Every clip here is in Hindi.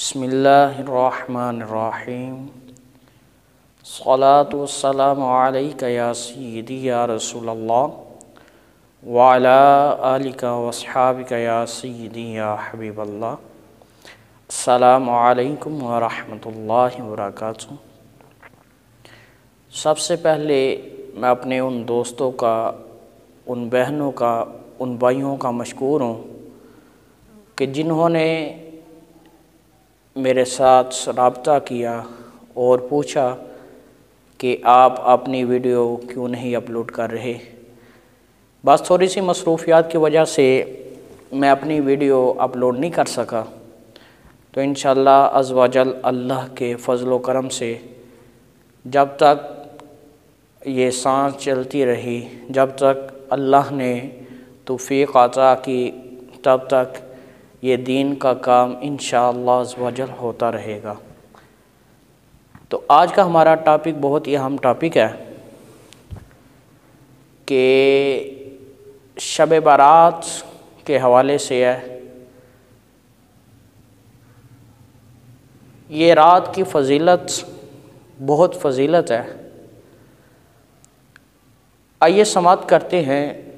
बिस्मिल्लाहिर्रहमानिर्रहीम। सलातु वस्सलामु अलैका या सय्यदी या रसूलल्लाह व अला आलिका वस्हाबिका या सय्यदी या हबीबल्लाह। अस्सलामु अलैकुम व रहमतुल्लाहि व बरकातुहू। सबसे पहले मैं अपने उन दोस्तों का, उन बहनों का, उन भाइयों का मशकूर हूँ कि जिन्होंने मेरे साथ राब्ता किया और पूछा कि आप अपनी वीडियो क्यों नहीं अपलोड कर रहे। बस थोड़ी सी मसरूफियात की वजह से मैं अपनी वीडियो अपलोड नहीं कर सका। तो इंशाअल्लाह अज़्ज़ व जल अल्लाह के फ़ज़्ल व करम से जब तक ये सांस चलती रही, जब तक अल्लाह ने तौफ़ीक़ अता की, तब तक ये दीन का काम इंशाअल्लाह अज़्ज़ व जल होता रहेगा। तो आज का हमारा टॉपिक बहुत ही अहम टॉपिक है कि शब बारात के हवाले से है। ये रात की फ़जीलत बहुत फ़जीलत है। आइए समात करते हैं।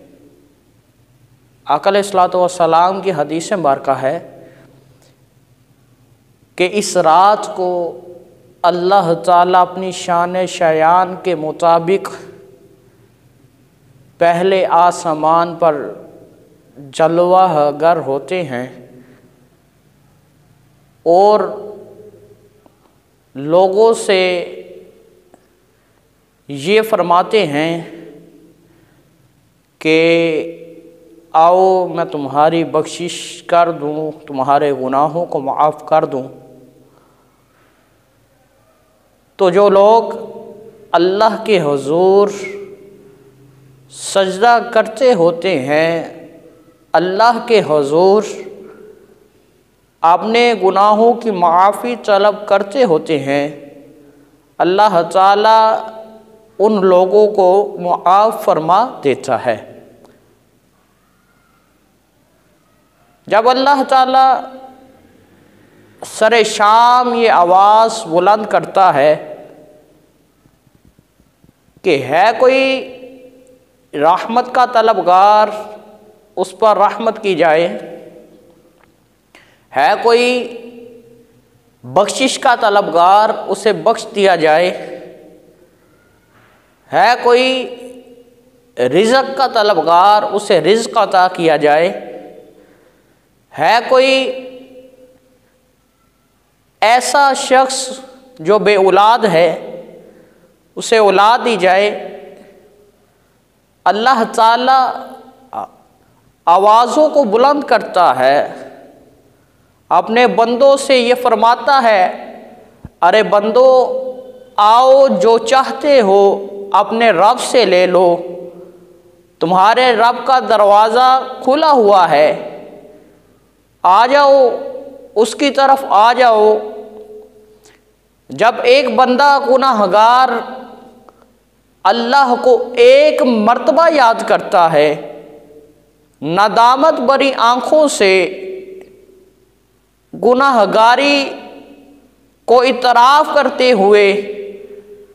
आका अलैहिस्सलातु वस्सलाम की हदीस मुबारका है कि इस रात को अल्लाह ताला अपनी शान शयान के मुताबिक पहले आसमान पर जलवागर होते हैं और लोगों से ये फरमाते हैं कि आओ मैं तुम्हारी बख्शिश कर दूँ, तुम्हारे गुनाहों को माफ़ कर दूँ। तो जो लोग अल्लाह के हुज़ूर सजदा करते होते हैं, अल्लाह के हुज़ूर अपने गुनाहों की माफ़ी तलब करते होते हैं, अल्लाह ताला उन लोगों को मुआफ़ फरमा देता है। जब अल्लाह ताला सरे शाम ये आवाज़ बुलंद करता है कि है कोई रहमत का तलबगार, उस पर रहमत की जाए, है कोई बख्शिश का तलबगार, उसे बख्श दिया जाए, है कोई रिज़्क़ का तलबगार, उसे रिज़्क़ अता किया जाए, है कोई ऐसा शख्स जो बे औलाद है, उसे औलाद दी जाए। अल्लाह ताला आवाज़ों को बुलंद करता है, अपने बंदों से ये फरमाता है, अरे बंदो आओ जो चाहते हो अपने रब से ले लो, तुम्हारे रब का दरवाज़ा खुला हुआ है, आ जाओ, उसकी तरफ आ जाओ। जब एक बंदा गुनाहगार अल्लाह को एक मर्तबा याद करता है, नदामत भरी आँखों से गुनाहगारी को इतराफ़ करते हुए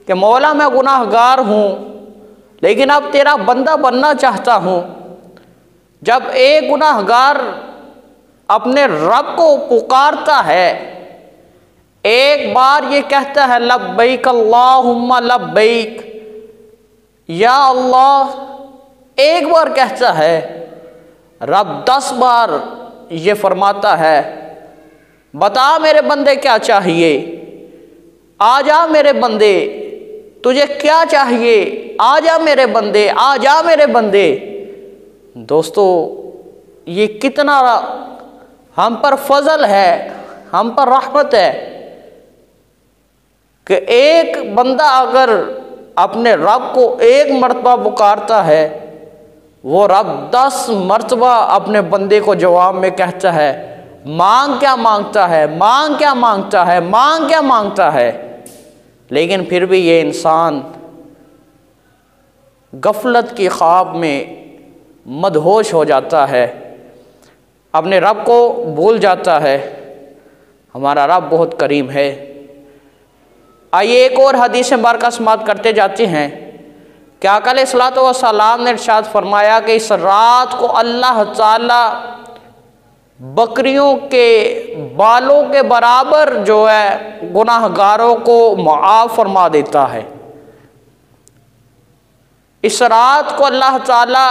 कि मौला मैं गुनाहगार हूँ लेकिन अब तेरा बंदा बनना चाहता हूँ। जब एक गुनाहगार अपने रब को पुकारता है, एक बार ये कहता है लब्बैक अल्लाहुम्मा लब्बैक, या अल्लाह, एक बार कहता है, रब 10 बार ये फरमाता है, बता मेरे बंदे क्या चाहिए, आ जा मेरे बंदे, तुझे क्या चाहिए, आ जा मेरे बंदे, आ जा मेरे बंदे। दोस्तों, ये कितना हम पर फजल है, हम पर रहमत है कि एक बंदा अगर अपने रब को एक मर्तबा पुकारता है, वो रब 10 मर्तबा अपने बंदे को जवाब में कहता है, मांग क्या मांगता है, मांग क्या मांगता है, मांग क्या मांगता है। लेकिन फिर भी ये इंसान गफलत की ख्वाब में मदहोश हो जाता है, अपने रब को भूल जाता है। हमारा रब बहुत करीम है। आइए एक और हदीस मुबारक समाअत करते जाते हैं कि आका अलैहिस्सलातु वस्सलाम ने इरशाद फरमाया कि इस रात को अल्लाह ताला बकरियों के बालों के बराबर जो है गुनाहगारों को मुआफ़ फरमा देता है। इस रात को अल्लाह ताला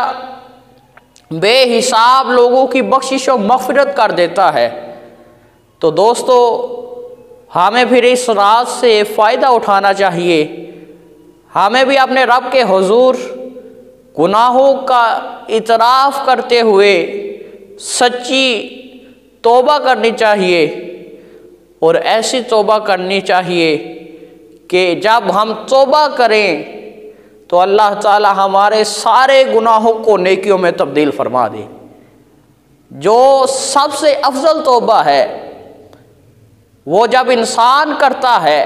बेहिसाब लोगों की बख्शिश और मग़फ़िरत कर देता है। तो दोस्तों, हमें फिर इस रात से फ़ायदा उठाना चाहिए। हमें भी अपने रब के हुज़ूर गुनाहों का इतराफ़ करते हुए सच्ची तौबा करनी चाहिए, और ऐसी तौबा करनी चाहिए कि जब हम तौबा करें तो अल्लाह ताला हमारे सारे गुनाहों को नेकियों में तब्दील फरमा दे। जो सबसे अफजल तौबा है वो जब इंसान करता है,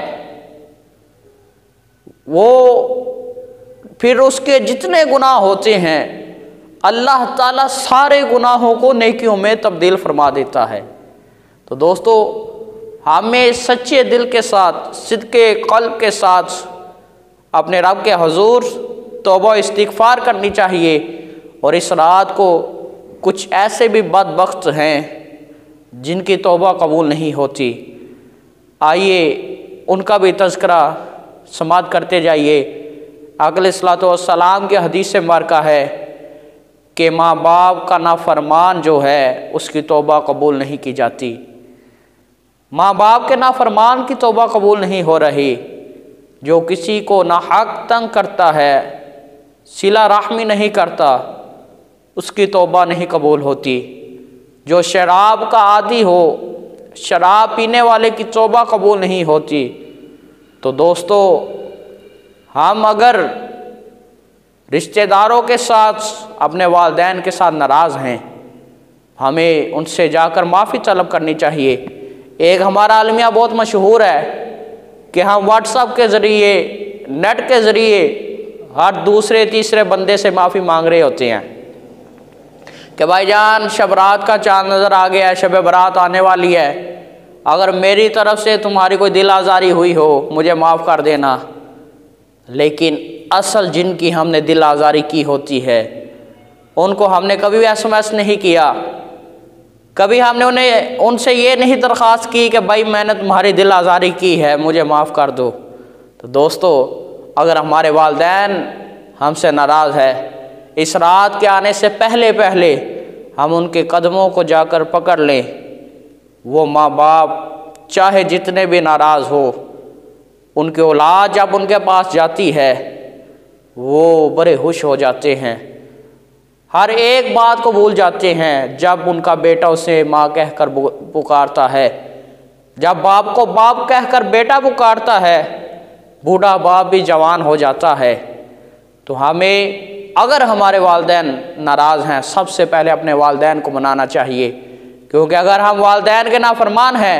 वो फिर उसके जितने गुनाह होते हैं अल्लाह ताला सारे गुनाहों को नेकियों में तब्दील फरमा देता है। तो दोस्तों, हमें सच्चे दिल के साथ, सिद्के क़ल्ब के साथ अपने रब के हुज़ूर तौबा इस्तिग़फ़ार करनी चाहिए। और इस रात को कुछ ऐसे भी बदबख्त हैं जिनकी तौबा कबूल नहीं होती। आइए उनका भी तज़किरा समाअत करते जाइए। आका अलैहिस्सलातु वस्सलाम की हदीस से मुबारक है कि माँ बाप का नाफरमान जो है उसकी तौबा कबूल नहीं की जाती। माँ बाप के नाफरमान की तौबा कबूल नहीं हो रही। जो किसी को नाहक तंग करता है, सिला रहमी नहीं करता, उसकी तौबा नहीं कबूल होती। जो शराब का आदी हो, शराब पीने वाले की तौबा कबूल नहीं होती। तो दोस्तों, हम अगर रिश्तेदारों के साथ, अपने वालिदैन के साथ नाराज़ हैं, हमें उनसे जाकर माफ़ी तलब करनी चाहिए। एक हमारा अलमिया बहुत मशहूर है कि हम व्हाट्सएप के ज़रिए, नेट के ज़रिए हर दूसरे तीसरे बंदे से माफ़ी मांग रहे होते हैं कि भाईजान शब रात का चाँद नज़र आ गया है, शब बारात आने वाली है, अगर मेरी तरफ से तुम्हारी कोई दिल आज़ारी हुई हो मुझे माफ़ कर देना। लेकिन असल जिनकी हमने दिल आज़ारी की होती है उनको हमने कभी भी SMS नहीं किया, कभी हमने उनसे ये नहीं दरख्वास्त की कि भाई मैंने तुम्हारी दिल आज़ारी की है, मुझे माफ़ कर दो। तो दोस्तों, अगर हमारे वालिदैन हमसे नाराज़ है, इस रात के आने से पहले पहले हम उनके कदमों को जाकर पकड़ लें। वो माँ बाप चाहे जितने भी नाराज़ हो, उनकी औलाद जब उनके पास जाती है वो बड़े खुश हो जाते हैं, हर एक बात को भूल जाते हैं। जब उनका बेटा उसे माँ कहकर पुकारता है, जब बाप को बाप कहकर बेटा पुकारता है, बूढ़ा बाप भी जवान हो जाता है। तो हमें अगर हमारे वालिदैन नाराज़ हैं, सबसे पहले अपने वालिदैन को मनाना चाहिए, क्योंकि अगर हम वालिदैन के नाफरमान हैं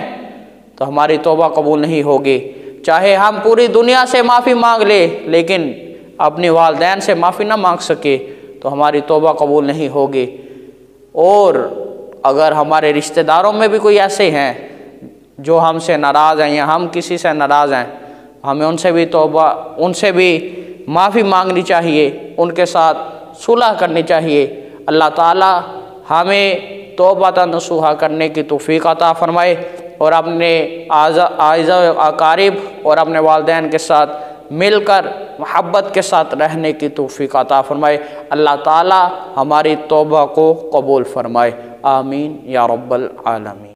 तो हमारी तौबा कबूल नहीं होगी। चाहे हम पूरी दुनिया से माफ़ी मांग ले, लेकिन अपने वालिदैन से माफ़ी ना मांग सके तो हमारी तौबा कबूल नहीं होगी। और अगर हमारे रिश्तेदारों में भी कोई ऐसे हैं जो हमसे नाराज़ हैं या हम किसी से नाराज़ हैं, हमें उनसे भी तौबा, उनसे भी माफ़ी मांगनी चाहिए, उनके साथ सुलह करनी चाहिए। अल्लाह ताला हमें तौबा नसूहा करने की तौफ़ीक़ अता फ़रमाए और अपने आज़ा अकारिब और अपने वालिदैन के साथ मिलकर मोहब्बत के साथ रहने की तौफ़ीक़ अता फ़रमाए। अल्लाह ताला हमारी तौबा को कबूल फ़रमाए। आमीन या रब्बल आलमीन।